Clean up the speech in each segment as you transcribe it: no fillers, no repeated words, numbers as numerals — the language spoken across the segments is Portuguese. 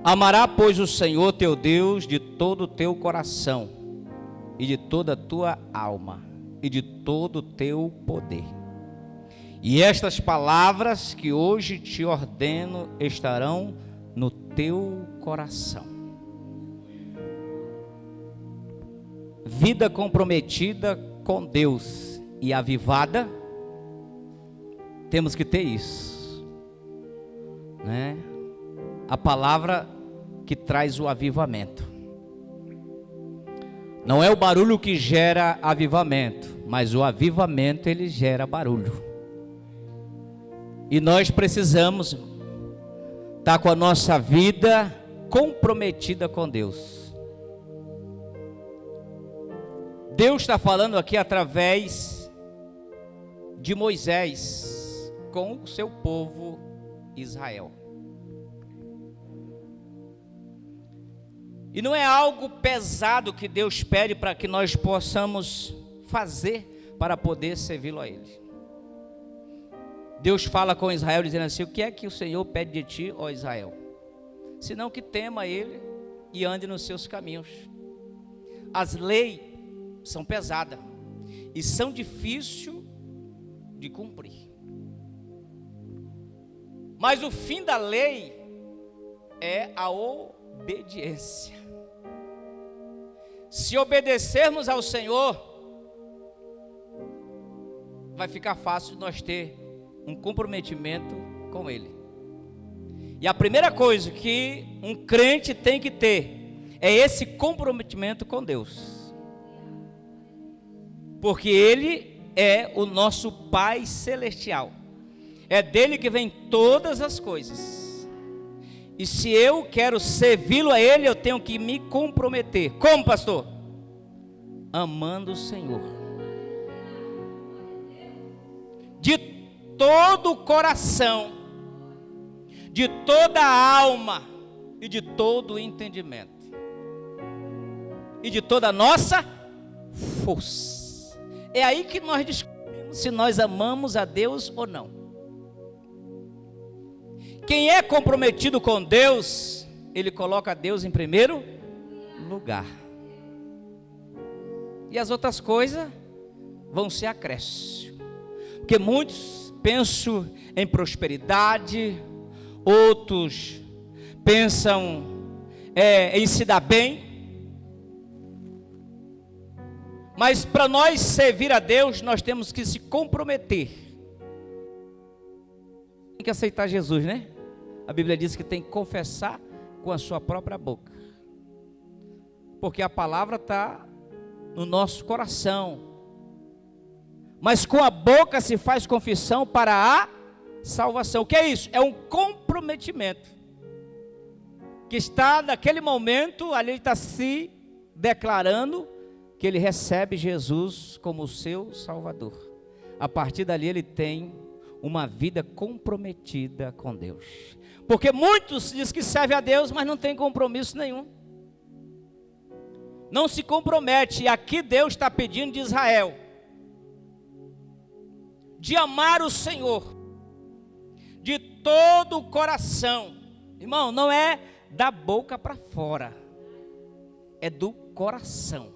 Amará, pois, o Senhor teu Deus de todo o teu coração, e de toda a tua alma, e de todo o teu poder. E estas palavras que hoje te ordeno estarão no teu coração. Vida comprometida com Deus e avivada, temos que ter isso, né? A palavra que traz o avivamento. Não é o barulho que gera avivamento, mas o avivamento ele gera barulho. E nós precisamos estar com a nossa vida comprometida com Deus. Deus está falando aqui através de Moisés com o seu povo Israel. E não é algo pesado que Deus pede para que nós possamos fazer para poder servi-lo a Ele. Deus fala com Israel dizendo assim: o que é que o Senhor pede de ti, ó Israel? Senão que tema Ele e ande nos seus caminhos. As leis são pesadas e são difíceis de cumprir. Mas o fim da lei é a obediência. Se obedecermos ao Senhor, vai ficar fácil nós ter um comprometimento com Ele. E a primeira coisa que um crente tem que ter é esse comprometimento com Deus, porque Ele é o nosso Pai Celestial, é dele que vem todas as coisas. E se eu quero servi-lo a Ele, eu tenho que me comprometer. Como, pastor? Amando o Senhor de todo o coração, de toda a alma e de todo o entendimento e de toda a nossa força. É aí que nós descobrimos se nós amamos a Deus ou não. Quem é comprometido com Deus, ele coloca Deus em primeiro lugar. E as outras coisas vão ser acréscimo. Porque muitos pensam em prosperidade, outros pensam em se dar bem. Mas para nós servir a Deus, nós temos que se comprometer. Tem que aceitar Jesus, né? A Bíblia diz que tem que confessar com a sua própria boca, porque a palavra está no nosso coração, mas com a boca se faz confissão para a salvação. O que é isso? É um comprometimento que está naquele momento ali, ele está se declarando que ele recebe Jesus como seu Salvador. A partir dali ele tem uma vida comprometida com Deus. Porque muitos dizem que servem a Deus, mas não tem compromisso nenhum. Não se compromete. E aqui Deus está pedindo de Israel de amar o Senhor de todo o coração. Irmão, não é da boca para fora, é do coração,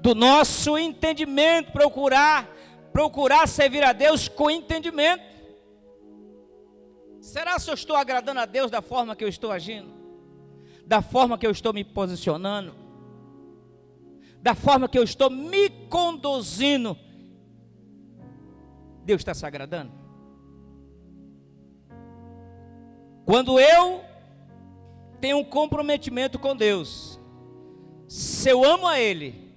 do nosso entendimento. Procurar servir a Deus com entendimento. Será se eu estou agradando a Deus da forma que eu estou agindo? Da forma que eu estou me posicionando? Da forma que eu estou me conduzindo? Deus está se agradando? Quando eu tenho um comprometimento com Deus, se eu amo a Ele,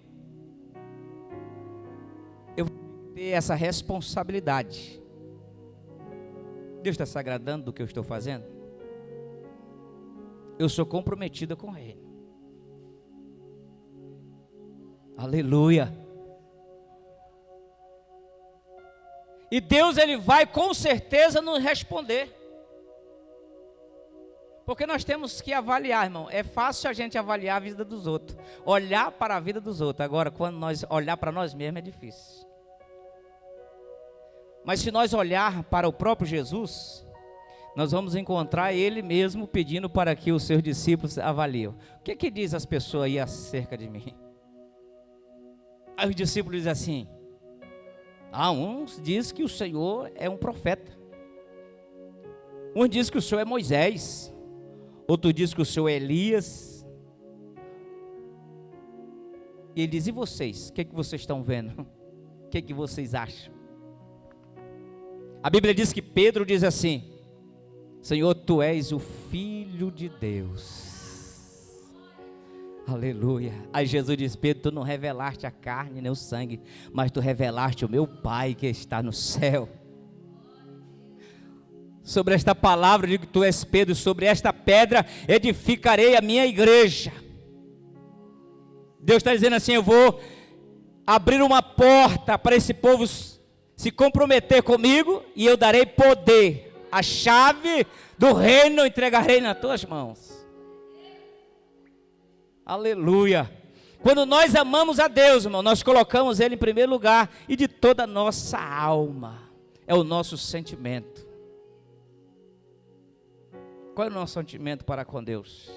eu vou ter essa responsabilidade. Deus está se agradando do que eu estou fazendo? Eu sou comprometida com Ele. Aleluia. E Deus, Ele vai com certeza nos responder. Porque nós temos que avaliar, irmão. É fácil a gente avaliar a vida dos outros, olhar para a vida dos outros. Agora, quando nós olhar para nós mesmos é difícil. Mas se nós olhar para o próprio Jesus, nós vamos encontrar ele mesmo pedindo para que os seus discípulos avaliem. O que diz as pessoas aí acerca de mim? Aí os discípulos dizem assim: uns dizem que o Senhor é um profeta, uns dizem que o Senhor é Moisés, outros dizem que o Senhor é Elias. E ele diz: e vocês? O que vocês estão vendo? O que vocês acham? A Bíblia diz que Pedro diz assim: Senhor, tu és o Filho de Deus. Aleluia. Aí Jesus diz: Pedro, tu não revelaste a carne nem o sangue, mas tu revelaste o meu Pai que está no céu. Sobre esta palavra eu digo que tu és Pedro, sobre esta pedra edificarei a minha igreja. Deus está dizendo assim: eu vou abrir uma porta para esse povo se comprometer comigo, e eu darei poder, a chave do reino eu entregarei nas tuas mãos. Aleluia. Quando nós amamos a Deus, irmão, nós colocamos Ele em primeiro lugar, e de toda a nossa alma, é o nosso sentimento. Qual é o nosso sentimento para com Deus?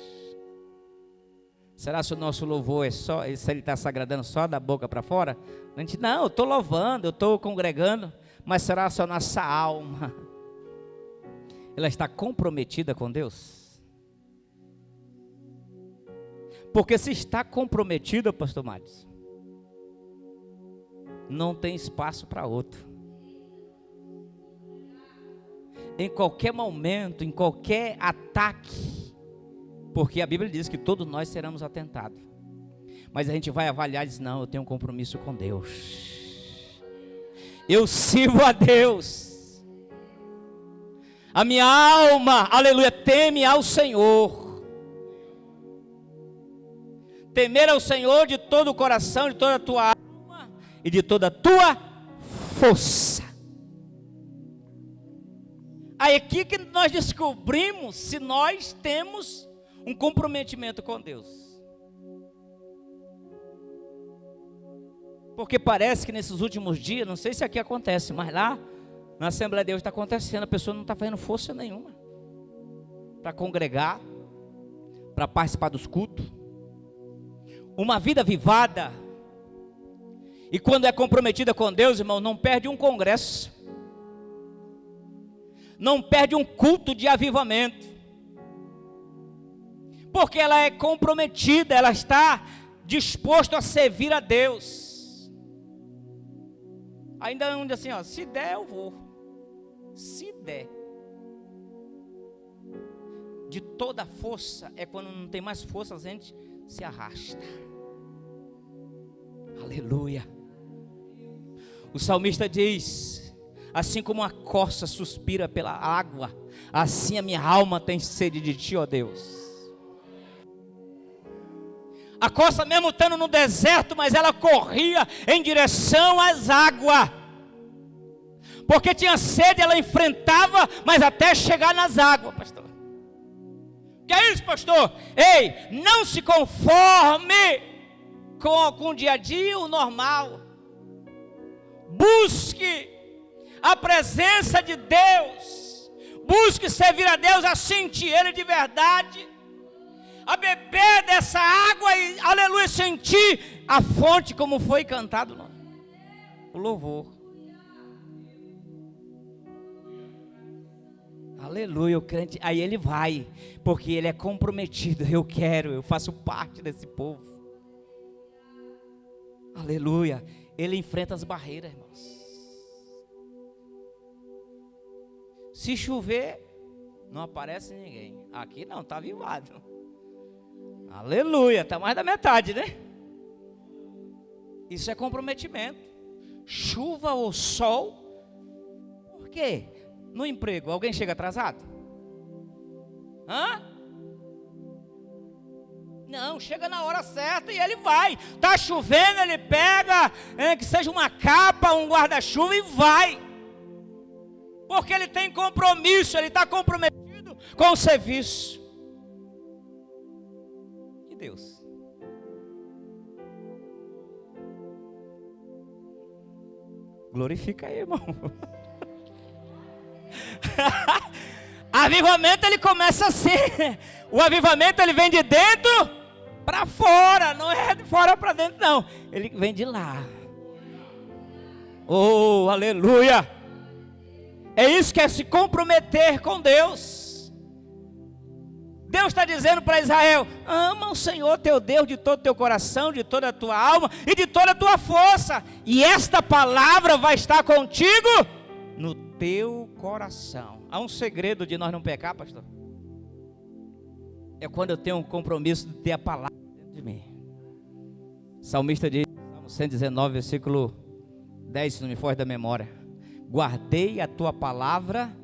Será que o nosso louvor é só, se ele está se agradando só da boca para fora? A gente, não, eu estou louvando, eu estou congregando, mas será que a nossa alma, ela está comprometida com Deus? Porque se está comprometida, pastor Matos, não tem espaço para outro. Em qualquer momento, em qualquer ataque, porque a Bíblia diz que todos nós seremos atentados, mas a gente vai avaliar e diz: não, eu tenho um compromisso com Deus, eu sirvo a Deus, a minha alma, aleluia, teme ao Senhor. Temer ao Senhor de todo o coração, de toda a tua alma e de toda a tua força. Aí aqui que nós descobrimos se nós temos um comprometimento com Deus. Porque parece que nesses últimos dias, não sei se aqui acontece, mas lá na Assembleia de Deus está acontecendo, a pessoa não está fazendo força nenhuma para congregar, para participar dos cultos. Uma vida avivada, e quando é comprometida com Deus, irmão, não perde um congresso, não perde um culto de avivamento, porque ela é comprometida, ela está disposta a servir a Deus. Ainda um diz assim, ó, se der eu vou, se der. De toda força, é quando não tem mais força, a gente se arrasta. Aleluia. O salmista diz: assim como a corça suspira pela água, assim a minha alma tem sede de ti, ó Deus. A corça mesmo estando no deserto, mas ela corria em direção às águas, porque tinha sede, ela enfrentava, mas até chegar nas águas, pastor. Que é isso, pastor? Ei, não se conforme com o dia a dia, o normal. Busque a presença de Deus, busque servir a Deus, a sentir Ele de verdade, a beber dessa água e, aleluia, sentir a fonte, como foi cantado o louvor. Aleluia, o crente, aí ele vai, porque ele é comprometido. Eu faço parte desse povo. Aleluia, ele enfrenta as barreiras, irmãos. Se chover, não aparece ninguém. Aqui não, está avivado. Aleluia, está mais da metade, né? Isso é comprometimento. Chuva ou sol. Por quê? No emprego, alguém chega atrasado? Hã? Não, chega na hora certa e ele vai. Está chovendo, ele pega, que seja uma capa, um guarda-chuva e vai. Porque ele tem compromisso, ele está comprometido com o serviço. E Deus? Glorifica aí, irmão. A avivamento ele começa assim. O avivamento ele vem de dentro para fora, não é de fora para dentro não. Ele vem de lá. Oh, aleluia! É isso que é se comprometer com Deus. Deus está dizendo para Israel: ama o Senhor teu Deus de todo o teu coração, de toda a tua alma e de toda a tua força. E esta palavra vai estar contigo no teu coração. Há um segredo de nós não pecar, pastor. É quando eu tenho um compromisso de ter a palavra dentro de mim. O salmista diz, Salmo 119, versículo 10, se não me foge da memória: guardei a tua palavra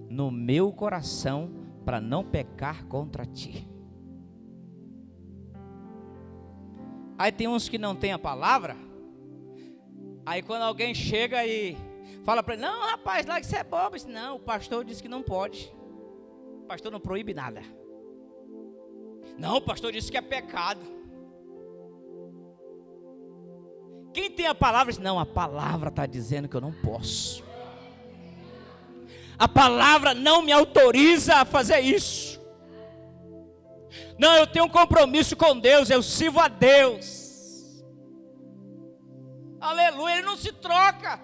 no meu coração para não pecar contra ti. Aí tem uns que não tem a palavra. Aí quando alguém chega e fala para ele: não, rapaz, lá que você é bobo. Disse, não, o pastor disse que não pode. O pastor não proíbe nada. Não, o pastor disse que é pecado. Quem tem a palavra diz: não, a palavra está dizendo que eu não posso. A palavra não me autoriza a fazer isso. Não, eu tenho um compromisso com Deus, eu sirvo a Deus. Aleluia, ele não se troca.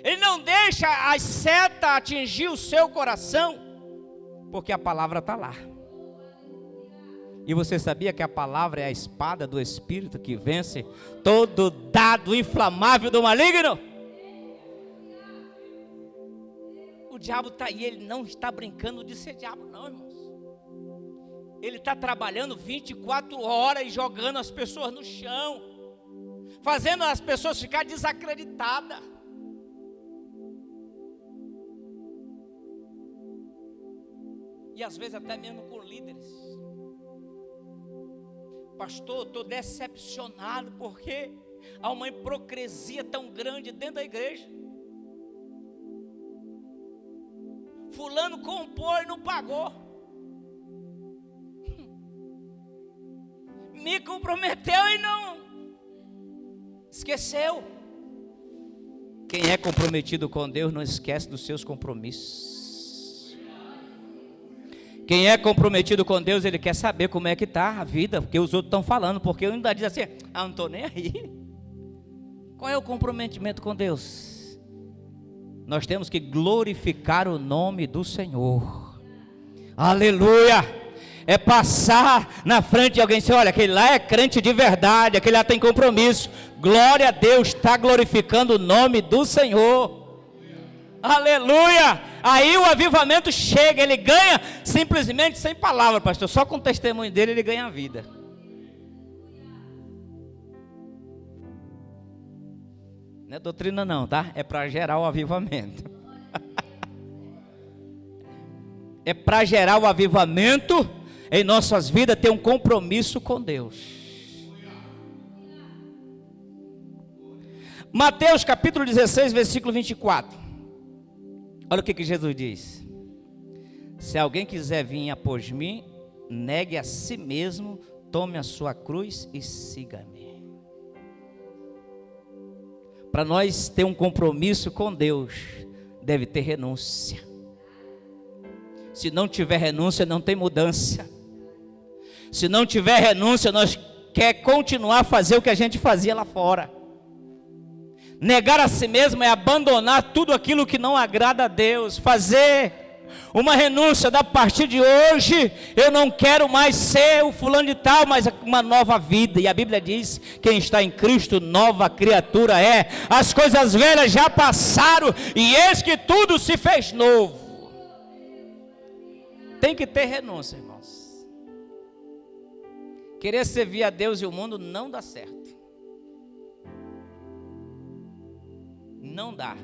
Ele não deixa a seta atingir o seu coração, porque a palavra está lá. E você sabia que a palavra é a espada do Espírito que vence todo dardo inflamável do maligno? O diabo está aí, ele não está brincando de ser diabo não, irmãos. Ele está trabalhando 24 horas e jogando as pessoas no chão, fazendo as pessoas ficar desacreditadas. E às vezes até mesmo com líderes. Pastor, estou decepcionado porque há uma hipocrisia tão grande dentro da igreja. Fulano comprou e não pagou. Me comprometeu e não esqueceu. Quem é comprometido com Deus não esquece dos seus compromissos. Quem é comprometido com Deus, ele quer saber como é que está a vida, porque os outros estão falando, porque eu ainda diz assim: ah, não estou nem aí. Qual é o comprometimento com Deus? Nós temos que glorificar o nome do Senhor. Aleluia! É passar na frente de alguém e dizer: olha, aquele lá é crente de verdade, aquele lá tem compromisso. Glória a Deus, está glorificando o nome do Senhor. Aleluia! Aí o avivamento chega, ele ganha simplesmente sem palavra, pastor. Só com o testemunho dele ele ganha a vida. Não é doutrina não, tá? É para gerar o avivamento. É para gerar o avivamento em nossas vidas, ter um compromisso com Deus. Mateus capítulo 16, versículo 24. Olha o que Jesus diz: se alguém quiser vir após mim, negue a si mesmo, tome a sua cruz e siga-me. Para nós ter um compromisso com Deus, deve ter renúncia. Se não tiver renúncia, não tem mudança. Se não tiver renúncia, nós quer continuar a fazer o que a gente fazia lá fora. Negar a si mesmo é abandonar tudo aquilo que não agrada a Deus. Fazer uma renúncia da partir de hoje, eu não quero mais ser o fulano de tal, mas uma nova vida. E a Bíblia diz: quem está em Cristo, nova criatura é. As coisas velhas já passaram e eis que tudo se fez novo. Tem que ter renúncia, irmãos. Querer servir a Deus e o mundo não dá certo. Não dá.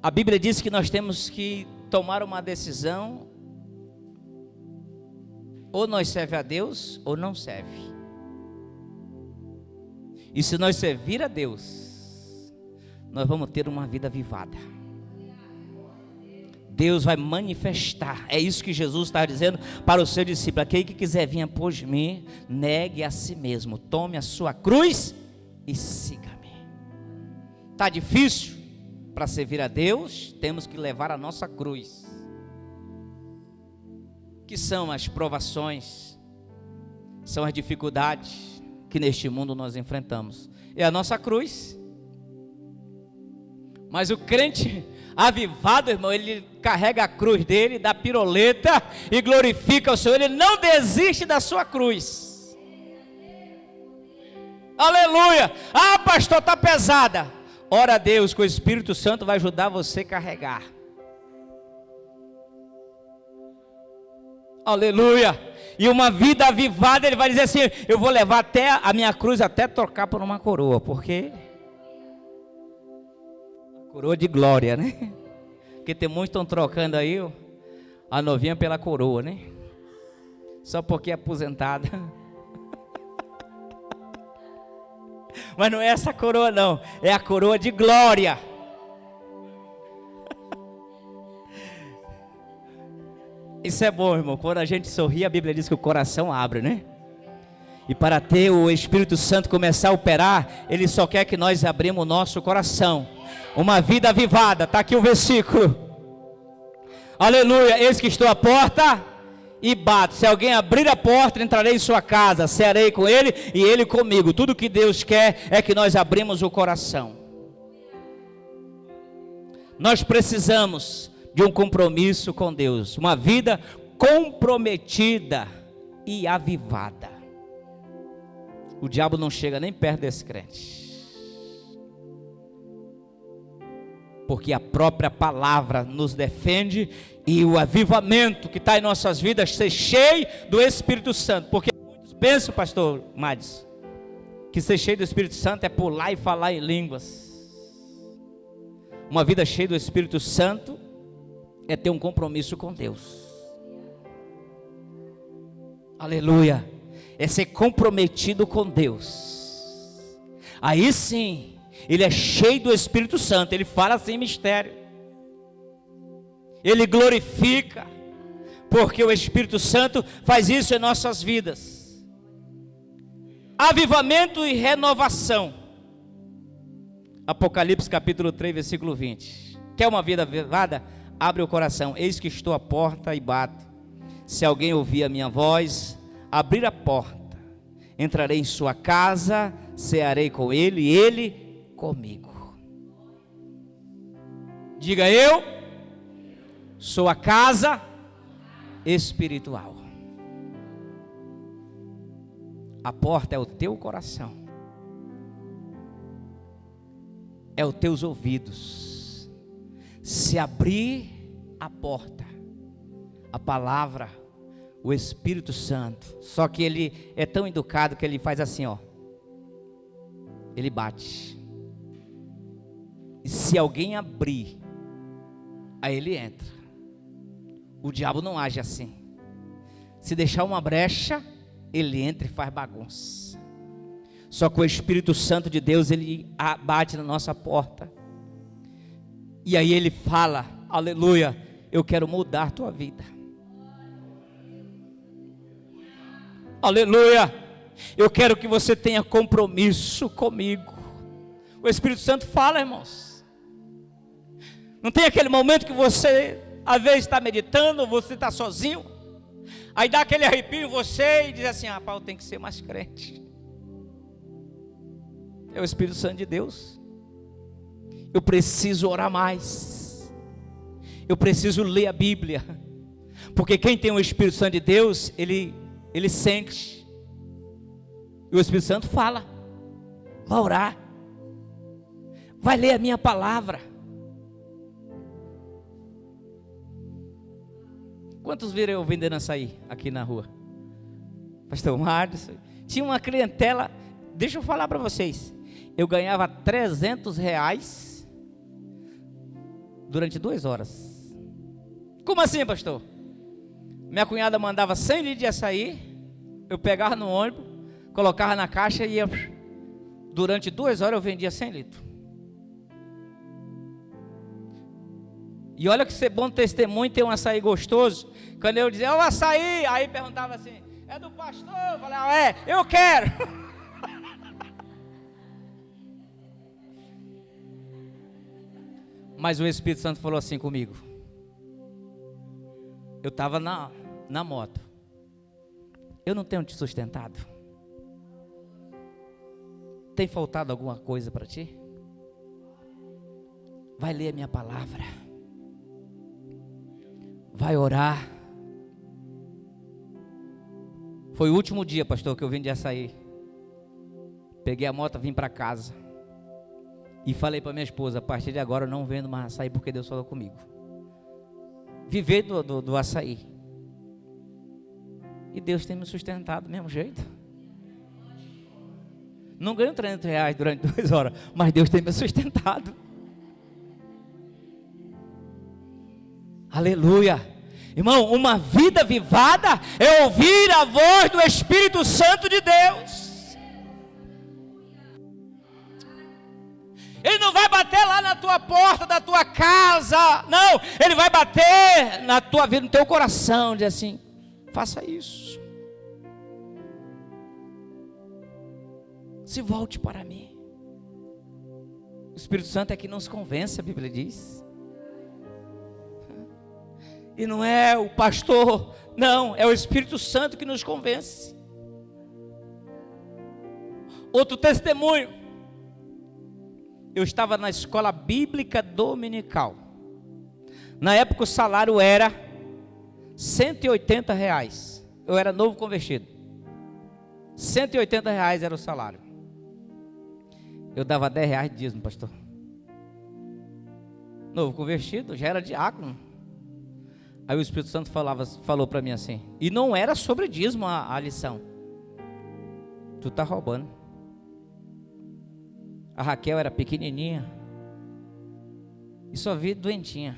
A Bíblia diz que nós temos que tomar uma decisão: ou nós serve a Deus ou não serve. E se nós servir a Deus, nós vamos ter uma vida avivada. Deus vai manifestar. É isso que Jesus está dizendo para o seu discípulo: aquele que quiser vir após mim, negue a si mesmo, tome a sua cruz e siga-me. Está difícil? Para servir a Deus, temos que levar a nossa cruz. Que são as provações, são as dificuldades que neste mundo nós enfrentamos. É a nossa cruz. Mas o crente avivado, irmão, ele carrega a cruz dele, dá piroleta e glorifica o Senhor. Ele não desiste da sua cruz. Aleluia! Ah, pastor, está pesada. Ora a Deus que o Espírito Santo vai ajudar você a carregar. Aleluia! E uma vida avivada, ele vai dizer assim: eu vou levar até a minha cruz, até trocar por uma coroa, porque coroa de glória, né? Porque tem muitos que estão trocando aí a novinha pela coroa, né? Só porque é aposentada. Mas não é essa coroa não, é a coroa de glória. Isso é bom, irmão. Quando a gente sorri, a Bíblia diz que o coração abre, né? E para ter o Espírito Santo começar a operar, Ele só quer que nós abrimos o nosso coração. Uma vida avivada, está aqui o versículo. Aleluia, eis que estou à porta e bato. Se alguém abrir a porta, entrarei em sua casa, cearei com ele e ele comigo. Tudo que Deus quer é que nós abrimos o coração. Nós precisamos de um compromisso com Deus, uma vida comprometida e avivada. O diabo não chega nem perto desse crente, porque a própria palavra nos defende, e o avivamento que está em nossas vidas ser cheio do Espírito Santo. Porque muitos pensam, pastor Madison, que ser cheio do Espírito Santo é pular e falar em línguas. Uma vida cheia do Espírito Santo é ter um compromisso com Deus. Aleluia. É ser comprometido com Deus. Aí sim, ele é cheio do Espírito Santo. Ele fala sem mistério. Ele glorifica, porque o Espírito Santo faz isso em nossas vidas. Avivamento e renovação. Apocalipse capítulo 3, versículo 20. Quer uma vida avivada? Abre o coração. Eis que estou à porta e bato. Se alguém ouvir a minha voz, abrir a porta, entrarei em sua casa, cearei com ele e ele comigo. Diga: eu sou a casa espiritual. A porta é o teu coração, é os teus ouvidos. Se abrir a porta, a palavra, o Espírito Santo, só que ele é tão educado que ele faz assim, ó. Ele bate. E se alguém abrir, aí ele entra. O diabo não age assim. Se deixar uma brecha, ele entra e faz bagunça. Só que o Espírito Santo de Deus, ele bate na nossa porta. E aí ele fala: aleluia, eu quero mudar a tua vida. Aleluia, eu quero que você tenha compromisso comigo. O Espírito Santo fala, irmãos. Não tem aquele momento que você, às vezes, está meditando, você está sozinho, aí dá aquele arrepio em você e diz assim: ah, Paulo, tem que ser mais crente. É o Espírito Santo de Deus. Eu preciso orar mais. Eu preciso ler a Bíblia. Porque quem tem o Espírito Santo de Deus, ele sente. E o Espírito Santo fala: vai orar, vai ler a minha palavra. Quantos viram eu vendendo açaí aqui na rua? Pastor Madison. Tinha uma clientela. Deixa eu falar para vocês. Eu ganhava R$300 durante 2 horas. Como assim, pastor? Minha cunhada mandava 100 litros de açaí, eu pegava no ônibus, colocava na caixa e ia. Durante 2 horas eu vendia 100 litros. E olha que ser bom testemunho, ter um açaí gostoso. Quando eu dizia: o açaí, aí perguntava assim: é do pastor? Eu falava: é, eu quero. Mas o Espírito Santo falou assim comigo. Eu estava na moto. Eu não tenho te sustentado? Tem faltado alguma coisa para ti? Vai ler a minha palavra. Vai orar. Foi o último dia, pastor, que eu vim de Açaí. Peguei a moto, vim para casa. E falei para minha esposa, a partir de agora eu não vendo mais açaí, porque Deus falou comigo. Viver do açaí. E Deus tem me sustentado do mesmo jeito. Não ganho R$300 durante 2 horas, mas Deus tem me sustentado. Aleluia. Irmão, uma vida avivada é ouvir a voz do Espírito Santo de Deus. Ele não vai bater lá na tua porta da tua casa, não. Ele vai bater na tua vida, no teu coração, dizer assim: faça isso. Se volte para mim. O Espírito Santo é que nos convence, a Bíblia diz. E não é o pastor, não, é o Espírito Santo que nos convence. Outro testemunho. Eu estava na escola bíblica dominical. Na época o salário era R$180. Eu era novo convertido. R$180 era o salário. Eu dava R$10 de dízimo, pastor. Novo convertido, já era diácono. Aí o Espírito Santo falou para mim assim, e não era sobre dízimo a lição. Tu está roubando. A Raquel era pequenininha e só vi doentinha.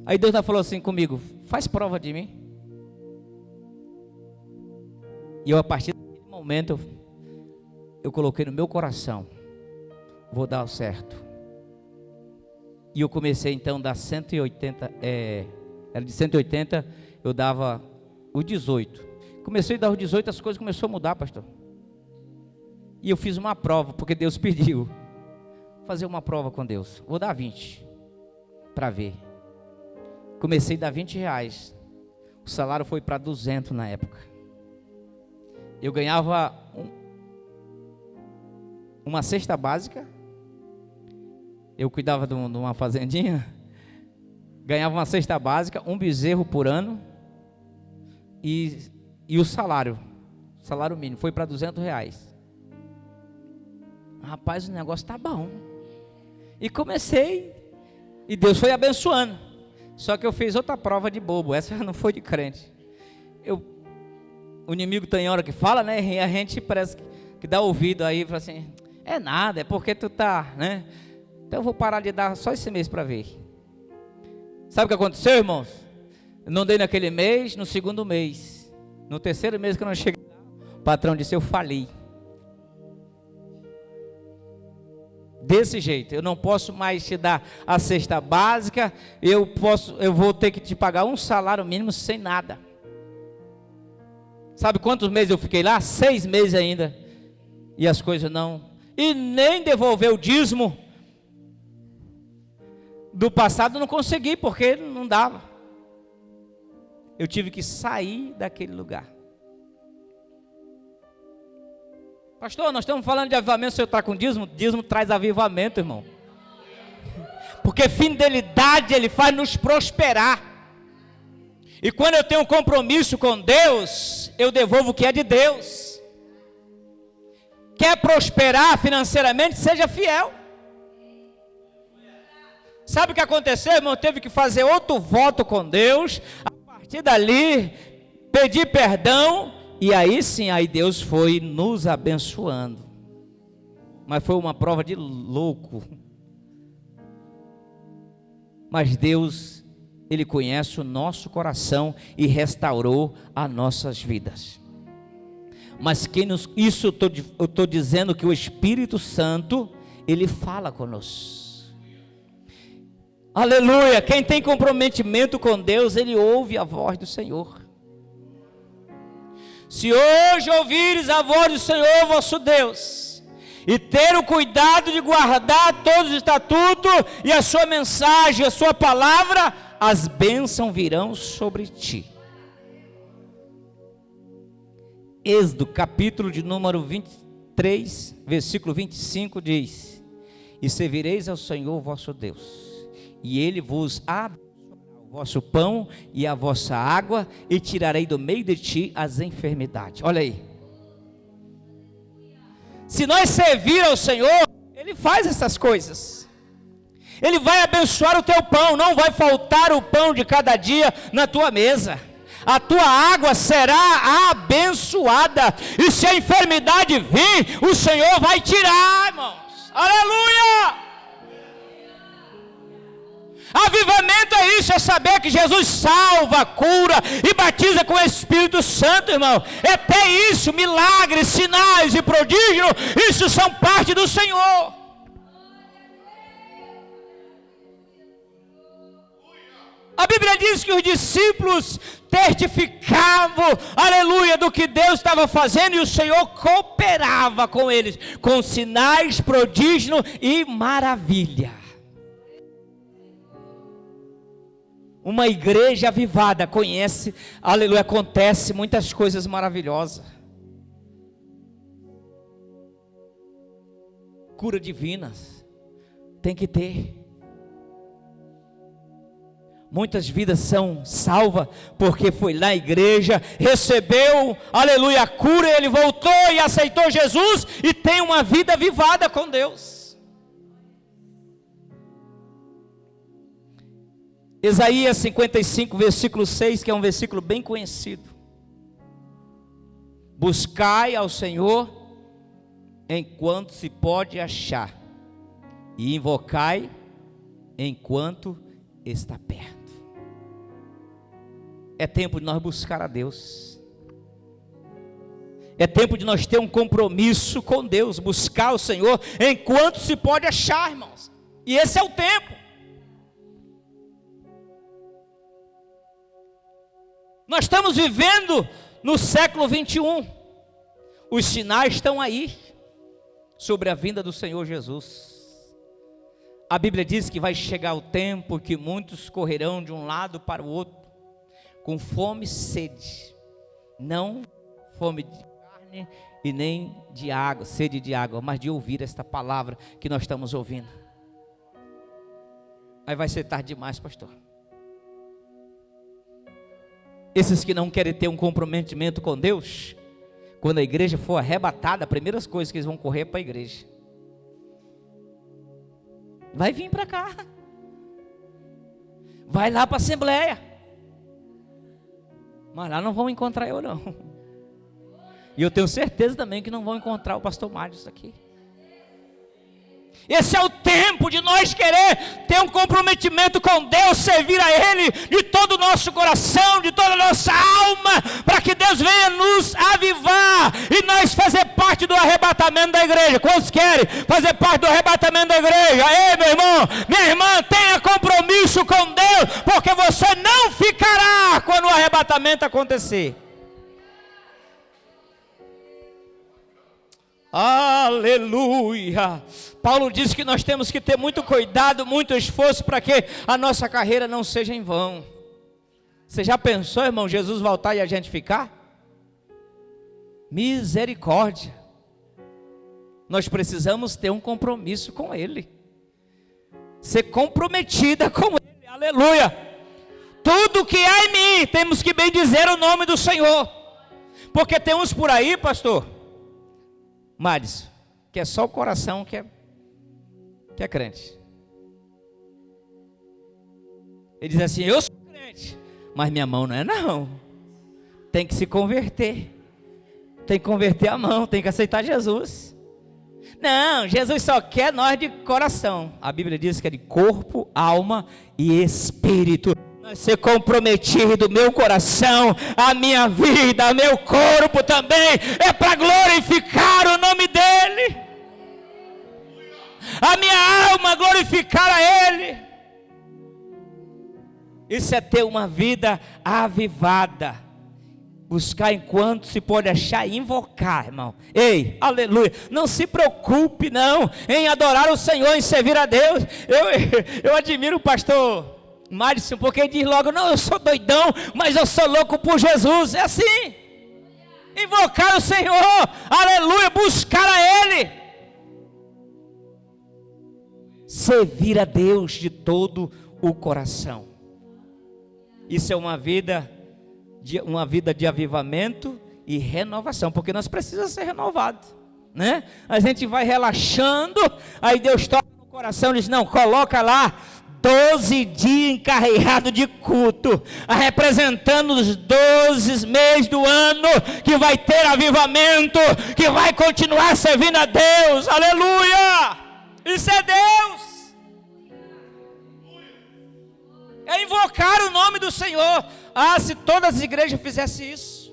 Aí Deus falou assim comigo: faz prova de mim. E eu, a partir daquele momento, eu coloquei no meu coração: vou dar o certo. E eu comecei então a dar 180, era de 180, eu dava os 18. Comecei a dar os 18, as coisas começaram a mudar, pastor. E eu fiz uma prova, porque Deus pediu. Fazer uma prova com Deus. Vou dar 20, para ver. Comecei a dar R$20. O salário foi para 200 na época. Eu ganhava uma cesta básica. Eu cuidava de uma fazendinha. Ganhava uma cesta básica, um bezerro por ano. E o salário mínimo foi para R$200. Rapaz, o negócio tá bom. E comecei, e Deus foi abençoando. Só que eu fiz outra prova de bobo. Essa não foi de crente. O inimigo tem hora que fala, né? E a gente parece que dá ouvido aí, fala assim: é nada, é porque tu tá, né? Então eu vou parar de dar só esse mês para ver. Sabe o que aconteceu, irmãos? Eu não dei naquele mês, no segundo mês. No terceiro mês que eu não cheguei, o patrão disse: eu falei. Desse jeito, eu não posso mais te dar a cesta básica, eu vou ter que te pagar um salário mínimo sem nada. Sabe quantos meses eu fiquei lá? 6 meses ainda. E as coisas não. E nem devolver o dízimo do passado não consegui, porque não dava. Eu tive que sair daquele lugar. Pastor, nós estamos falando de avivamento, o senhor está com dízimo? Dízimo traz avivamento, irmão. Porque fidelidade, ele faz nos prosperar. E quando eu tenho um compromisso com Deus, eu devolvo o que é de Deus. Quer prosperar financeiramente? Seja fiel. Sabe o que aconteceu, irmão? Eu teve que fazer outro voto com Deus. A partir dali, pedir perdão. E aí sim, aí Deus foi nos abençoando. Mas foi uma prova de louco. Mas Deus, Ele conhece o nosso coração e restaurou as nossas vidas. Mas isso eu estou dizendo que o Espírito Santo, Ele fala conosco. Aleluia! Quem tem comprometimento com Deus, ele ouve a voz do Senhor. Se hoje ouvires a voz do Senhor vosso Deus, e ter o cuidado de guardar todos os estatutos e a sua mensagem, a sua palavra, as bênçãos virão sobre ti. Êxodo, capítulo de número 23, versículo 25 diz: e servireis ao Senhor vosso Deus, e Ele vos abençoará o vosso pão e a vossa água, e tirarei do meio de ti as enfermidades. Olha aí. Se nós servir ao Senhor, Ele faz essas coisas. Ele vai abençoar o teu pão, não vai faltar o pão de cada dia na tua mesa. A tua água será abençoada, e se a enfermidade vir, o Senhor vai tirar, irmãos. Aleluia! Avivamento é isso, é saber que Jesus salva, cura e batiza com o Espírito Santo, irmão. É até isso, milagres, sinais e prodígios, isso são parte do Senhor. A Bíblia diz que os discípulos testificavam, aleluia, do que Deus estava fazendo, e o Senhor cooperava com eles, com sinais, prodígios e maravilha. Uma igreja avivada conhece, aleluia, acontece muitas coisas maravilhosas. Cura divinas, tem que ter. Muitas vidas são salvas, porque foi lá na igreja, recebeu, aleluia, a cura, ele voltou e aceitou Jesus, e tem uma vida avivada com Deus. Isaías 55, versículo 6, que é um versículo bem conhecido. Buscai ao Senhor enquanto se pode achar, e invocai enquanto está perto. É tempo de nós buscar a Deus. É tempo de nós ter um compromisso com Deus, buscar o Senhor enquanto se pode achar, irmãos. E esse é o tempo. Nós estamos vivendo no século 21. Os sinais estão aí sobre a vinda do Senhor Jesus. A Bíblia diz que vai chegar o tempo que muitos correrão de um lado para o outro, com fome e sede, não fome de carne e nem de água, sede de água, mas de ouvir esta palavra que nós estamos ouvindo. Aí vai ser tarde demais, pastor. Esses que não querem ter um comprometimento com Deus, quando a igreja for arrebatada, a primeira coisa que eles vão correr é para a igreja. Vai vir para cá. Vai lá para a assembleia. Mas lá não vão encontrar eu não. E eu tenho certeza também que não vão encontrar o pastor Mário aqui. Esse é o tempo de nós querer ter um comprometimento com Deus, servir a Ele de todo o nosso coração, de toda a nossa alma, para que Deus venha nos avivar e nós fazer parte do arrebatamento da igreja. Quantos querem fazer parte do arrebatamento da igreja? Ei, meu irmão, minha irmã, tenha compromisso com Deus, porque você não ficará quando o arrebatamento acontecer. Aleluia. Paulo diz que nós temos que ter muito cuidado, muito esforço para que a nossa carreira não seja em vão. Você já pensou, irmão, Jesus voltar e a gente ficar? Misericórdia. Nós precisamos ter um compromisso com Ele, ser comprometida com Ele, aleluia. Tudo que há em mim, temos que bem dizer o nome do Senhor, porque tem uns por aí, pastor Maris, que é só o coração que é crente. Ele diz assim: eu sou crente, mas minha mão não é não. Tem que se converter. Tem que converter a mão, tem que aceitar Jesus. Não, Jesus só quer nós de coração. A Bíblia diz que é de corpo, alma e espírito. Nós ser comprometido, meu coração, a minha vida, meu corpo também, é para glorificar o nome dEle. A minha alma glorificar a Ele. Isso é ter uma vida avivada. Buscar enquanto se pode achar e invocar, irmão. Ei, aleluia. Não se preocupe não em adorar o Senhor, em servir a Deus. Eu admiro o pastor Madison, porque ele diz logo: não, eu sou doidão, mas eu sou louco por Jesus. É assim. Invocar o Senhor, aleluia, buscar a Ele. Servir a Deus de todo o coração. Isso é uma vida de avivamento e renovação, porque nós precisamos ser renovados, né? A gente vai relaxando, aí Deus toca no coração e diz: não, coloca lá 12 dias encarregados de culto, representando os 12 meses do ano, que vai ter avivamento, que vai continuar servindo a Deus, aleluia, isso é Deus, é invocar o nome do Senhor. Ah, se todas as igrejas fizessem isso,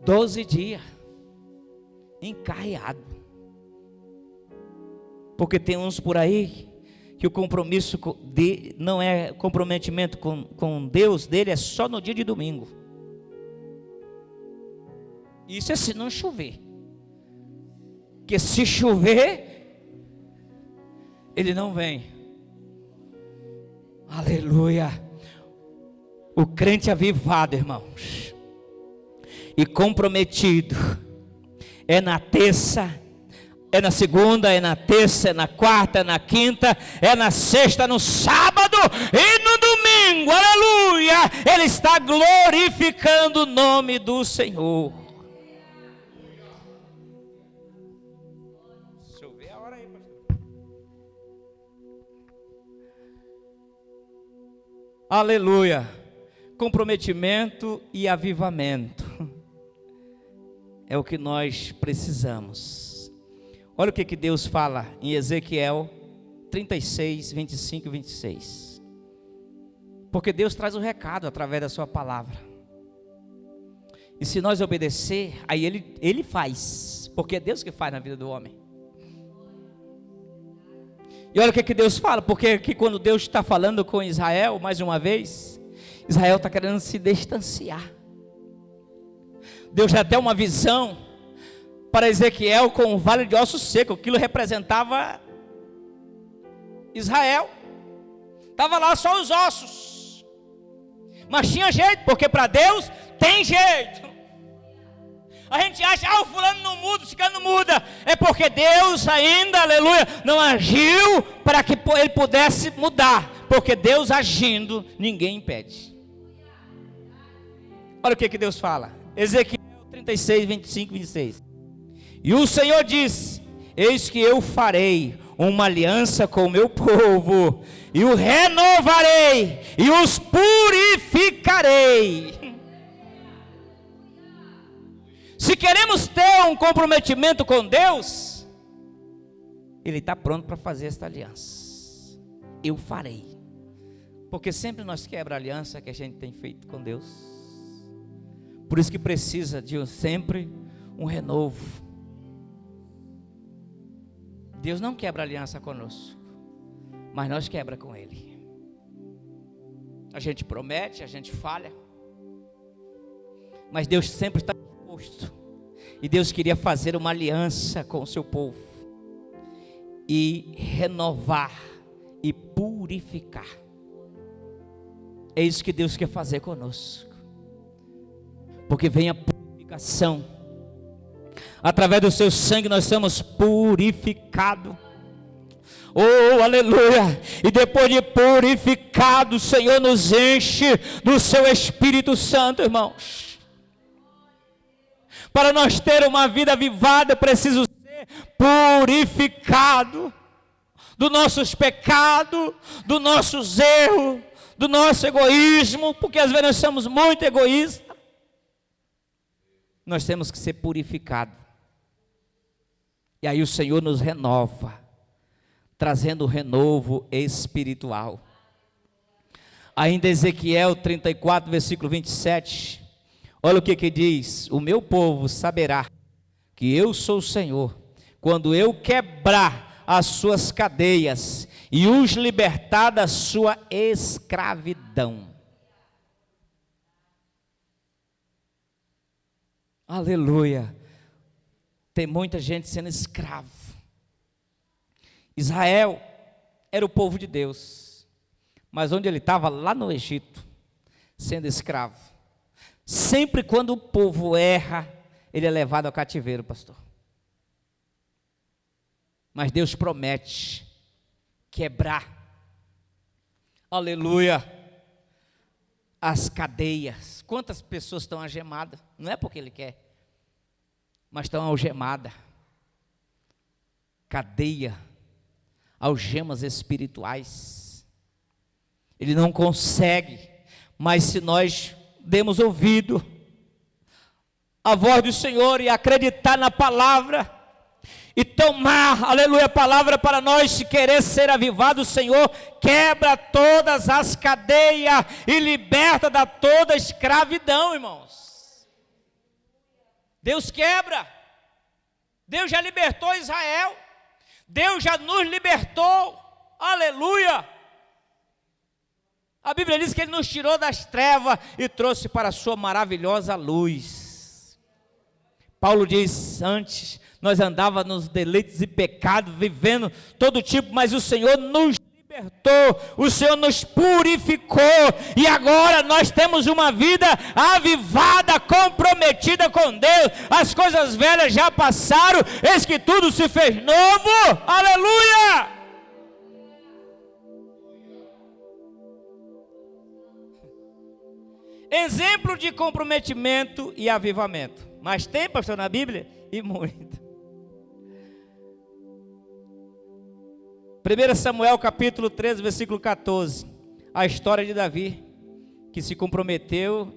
12 dias, encarreado, porque tem uns por aí, que o compromisso não é comprometimento com Deus dele, é só no dia de domingo, isso é se não chover, porque se chover, ele não vem. Aleluia. O crente avivado, irmãos, e comprometido, é na terça, é na segunda, é na terça, é na quarta, é na quinta, é na sexta, no sábado e no domingo, aleluia, ele está glorificando o nome do Senhor. Deixa eu ver a hora aí, pastor. Aleluia. Comprometimento e avivamento é o que nós precisamos. Olha o que Deus fala em Ezequiel 36, 25 e 26. Porque Deus traz o recado através da sua palavra. E se nós obedecer, aí Ele faz. Porque é Deus que faz na vida do homem. E olha o que Deus fala. Porque aqui quando Deus está falando com Israel, mais uma vez, Israel está querendo se distanciar. Deus dá até uma visão para Ezequiel com o vale de ossos secos. Aquilo representava Israel. Estava lá só os ossos. Mas tinha jeito, porque para Deus tem jeito. A gente acha, o fulano não muda, o ciclano não muda. É porque Deus ainda, aleluia, não agiu para que ele pudesse mudar. Porque Deus agindo, ninguém impede. Olha o que Deus fala. Ezequiel 36, 25 e 26. E o Senhor diz: eis que eu farei uma aliança com o meu povo, e o renovarei, e os purificarei. Se queremos ter um comprometimento com Deus, Ele está pronto para fazer esta aliança. Eu farei. Porque sempre nós quebra a aliança que a gente tem feito com Deus. Por isso que precisa de sempre um renovo. Deus não quebra aliança conosco, mas nós quebra com Ele. A gente promete, a gente falha, mas Deus sempre está disposto. E Deus queria fazer uma aliança com o seu povo e renovar e purificar. É isso que Deus quer fazer conosco. Porque vem a purificação. Através do seu sangue nós somos purificados. Oh, aleluia. E depois de purificado, o Senhor nos enche do seu Espírito Santo, irmãos. Para nós ter uma vida avivada, eu preciso ser purificado dos nossos pecados, dos nossos erros, do nosso egoísmo, porque às vezes nós somos muito egoístas. Nós temos que ser purificados. E aí o Senhor nos renova, trazendo o renovo espiritual. Ainda Ezequiel 34, versículo 27. Olha o que diz: o meu povo saberá que eu sou o Senhor, quando eu quebrar as suas cadeias e os libertar da sua escravidão. Aleluia. Tem muita gente sendo escravo. Israel era o povo de Deus, mas onde ele estava? Lá no Egito, sendo escravo. Sempre quando o povo erra, ele é levado ao cativeiro, pastor. Mas Deus promete quebrar, aleluia, as cadeias. Quantas pessoas estão algemadas? Não é porque ele quer, mas estão algemadas. Cadeia, algemas espirituais. Ele não consegue, mas se nós demos ouvido à voz do Senhor e acreditar na palavra, e tomar, aleluia, a palavra para nós, se querer ser avivado, o Senhor quebra todas as cadeias e liberta da toda escravidão, irmãos. Deus quebra. Deus já libertou Israel. Deus já nos libertou, aleluia. A Bíblia diz que Ele nos tirou das trevas e trouxe para a sua maravilhosa luz. Paulo diz, antes nós andávamos nos deleites e pecados, vivendo todo tipo, mas o Senhor nos libertou, o Senhor nos purificou, e agora nós temos uma vida avivada, comprometida com Deus. As coisas velhas já passaram, eis que tudo se fez novo, aleluia. Exemplo de comprometimento e avivamento. Mas tem, pastor, na Bíblia? E muito. 1 Samuel capítulo 13, versículo 14. A história de Davi, que se comprometeu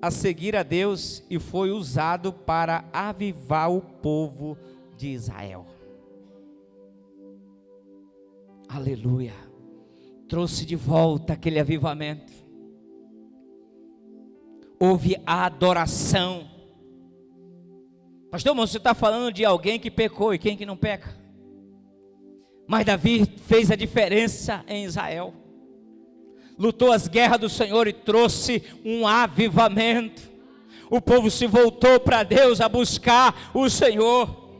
a seguir a Deus e foi usado para avivar o povo de Israel. Aleluia. Trouxe de volta aquele avivamento. Houve a adoração. Pastor, você está falando de alguém que pecou, e quem que não peca? Mas Davi fez a diferença em Israel. Lutou as guerras do Senhor e trouxe um avivamento. O povo se voltou para Deus a buscar o Senhor.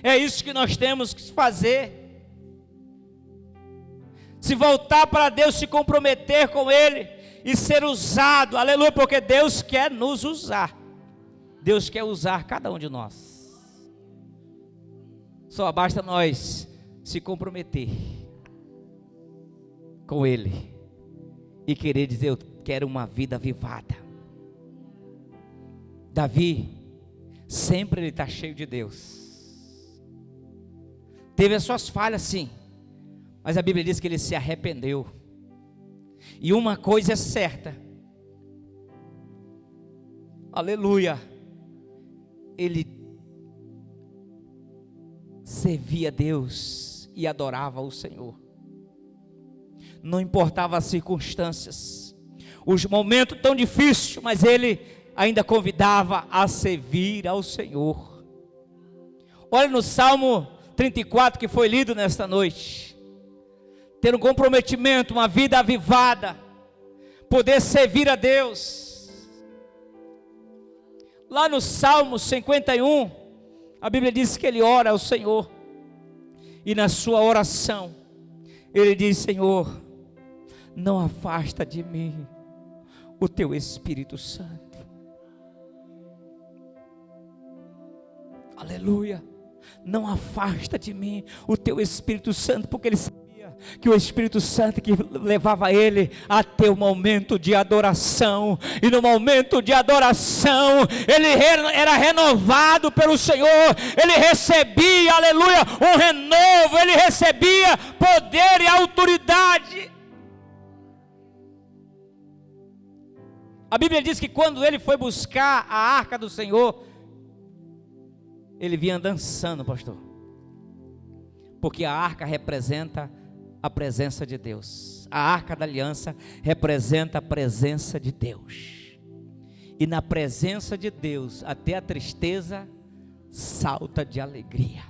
É isso que nós temos que fazer. Se voltar para Deus, se comprometer com Ele e ser usado, aleluia, porque Deus quer nos usar. Deus quer usar cada um de nós. Só basta nós se comprometer com Ele e querer dizer: eu quero uma vida avivada. Davi, sempre ele está cheio de Deus. Teve as suas falhas, sim, mas a Bíblia diz que ele se arrependeu. E uma coisa é certa, aleluia, ele servia a Deus e adorava o Senhor. Não importava as circunstâncias, os momentos tão difíceis, mas ele ainda convidava a servir ao Senhor. Olha no Salmo 34 que foi lido nesta noite. Ter um comprometimento, uma vida avivada, poder servir a Deus. Lá no Salmo 51, a Bíblia diz que ele ora ao Senhor, e na sua oração, ele diz: Senhor, não afasta de mim o teu Espírito Santo. Aleluia. Não afasta de mim o teu Espírito Santo, porque ele sabia que o Espírito Santo que levava ele até o momento de adoração, e no momento de adoração ele era renovado pelo Senhor, ele recebia, aleluia, um renovo, ele recebia poder e autoridade. A Bíblia diz que quando ele foi buscar a arca do Senhor, ele vinha dançando, pastor, porque a arca representa a presença de Deus. A arca da aliança representa a presença de Deus, e na presença de Deus até a tristeza salta de alegria.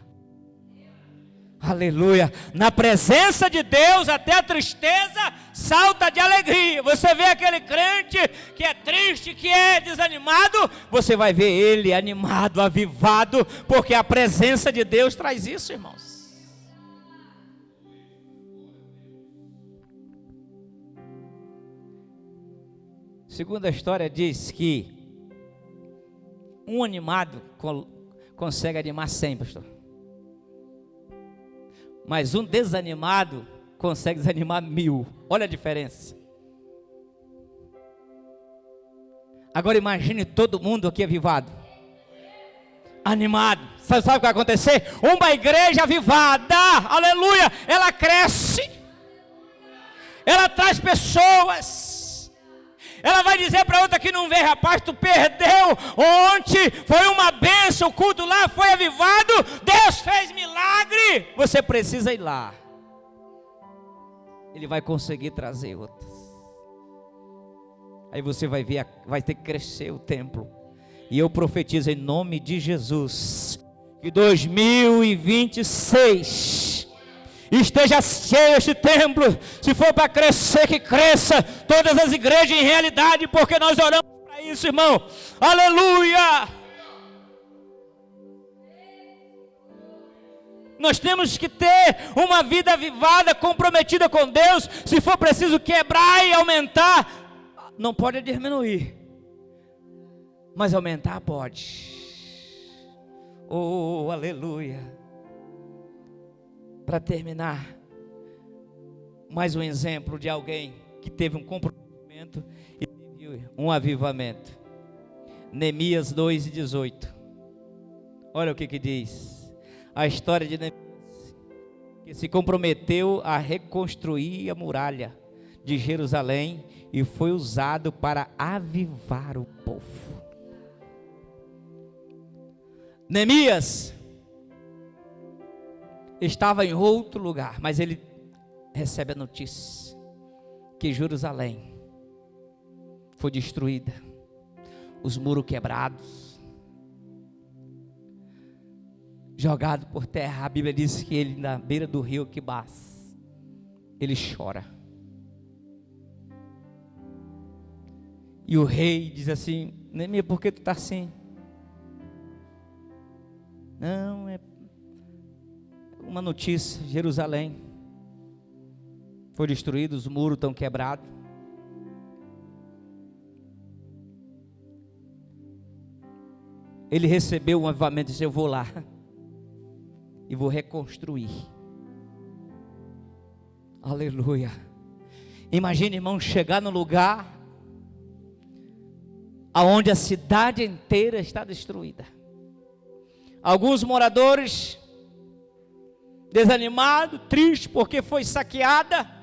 Aleluia. Na presença de Deus, até a tristeza salta de alegria. Você vê aquele crente que é triste, que é desanimado, você vai ver ele animado, avivado, porque a presença de Deus traz isso, irmãos. Segunda história diz que um animado consegue animar 100, pastor. Mas um desanimado consegue desanimar 1000. Olha a diferença. Agora imagine todo mundo aqui avivado, animado. Sabe o que vai acontecer? Uma igreja avivada, aleluia, ela cresce, ela traz pessoas. Ela vai dizer para outra que não vê: rapaz, tu perdeu ontem, foi uma bênção, o culto lá foi avivado, Deus fez milagre, você precisa ir lá. Ele vai conseguir trazer outras. Aí você vai ver, vai ter que crescer o templo. E eu profetizo em nome de Jesus, que 2026 esteja cheio este templo. Se for para crescer, que cresça todas as igrejas em realidade, porque nós oramos para isso, irmão. Aleluia! Nós temos que ter uma vida avivada, comprometida com Deus. Se for preciso quebrar e aumentar, não pode diminuir, mas aumentar pode. Oh, aleluia! Para terminar, mais um exemplo de alguém que teve um comprometimento e teve um avivamento. Neemias 2:18. Olha o que diz. A história de Neemias, que se comprometeu a reconstruir a muralha de Jerusalém e foi usado para avivar o povo. Neemias estava em outro lugar, mas ele recebe a notícia que Jerusalém foi destruída, os muros quebrados, jogado por terra. A Bíblia diz que ele, na beira do rio Quibás, ele chora. E o rei diz assim: Neemias, por que tu está assim? Não, é uma notícia: Jerusalém foi destruído, os muros estão quebrados. Ele recebeu um avivamento e disse: eu vou lá e vou reconstruir. Aleluia. Imagine, irmão, chegar no lugar aonde a cidade inteira está destruída. Alguns moradores desanimados, tristes porque foi saqueada.